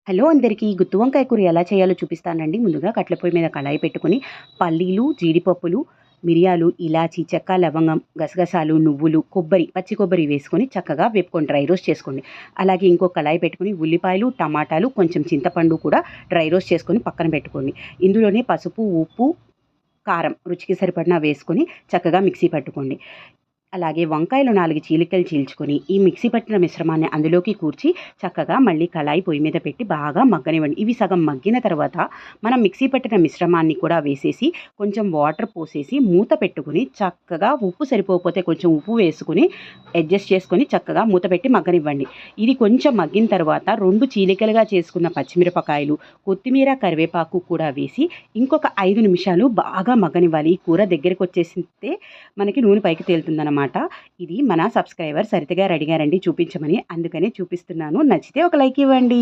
Hello అందరికీ గుత్తి వంకాయ కూర ఎలా చేయాలో చూపిస్తానండి. ముందుగా కట్టెల పొయ్యి మీద కళాయి పెట్టుకొని పల్లీలు, జీడిపప్పులు, మిరియాలు, ఇలాచి, చెక్క, లవంగం, గసగసాలు, నువ్వులు, కొబ్బరి, పచ్చి కొబ్బరి వేసుకొని చక్కగా వేపుకొని డ్రై రోస్ట్ చేసుకోండి. అలాగే ఇంకో కళాయి పెట్టుకొని ఉల్లిపాయలు, టమాటాలు, కొంచెం చింతపండు కూడా డ్రై రోస్ట్ చేసుకొని పక్కన పెట్టుకోండి. ఇందులోనే పసుపు, ఉప్పు, కారం రుచికి సరిపడిన వేసుకొని చక్కగా మిక్సీ పట్టుకోండి. అలాగే వంకాయలు 4 చీలికలు చీల్చుకొని ఈ మిక్సీ పట్టిన మిశ్రమాన్ని అందులోకి కూర్చి చక్కగా మళ్ళీ కళాయి పొయ్యి మీద పెట్టి బాగా మగ్గనివ్వండి. ఇవి సగం మగ్గిన తర్వాత మనం మిక్సీ పట్టిన మిశ్రమాన్ని కూడా వేసేసి కొంచెం వాటర్ పోసేసి మూత పెట్టుకుని చక్కగా ఉప్పు సరిపోకపోతే కొంచెం ఉప్పు వేసుకుని అడ్జస్ట్ చేసుకొని చక్కగా మూత పెట్టి మగ్గనివ్వండి. ఇది కొంచెం మగ్గిన తర్వాత 2 చీలికలుగా చేసుకున్న పచ్చిమిరపకాయలు, కొత్తిమీర, కరివేపాకు కూడా వేసి ఇంకొక 5 నిమిషాలు బాగా మగ్గనివ్వాలి. ఈ కూర దగ్గరికి వచ్చేసితే మనకి నూనె పైకి తేలుతుందన్నమాట. ఇది మన సబ్స్క్రైబర్ సరితగా అడిగారండి చూపించమని, అందుకనే చూపిస్తున్నాను. నచ్చితే ఒక లైక్ ఇవ్వండి.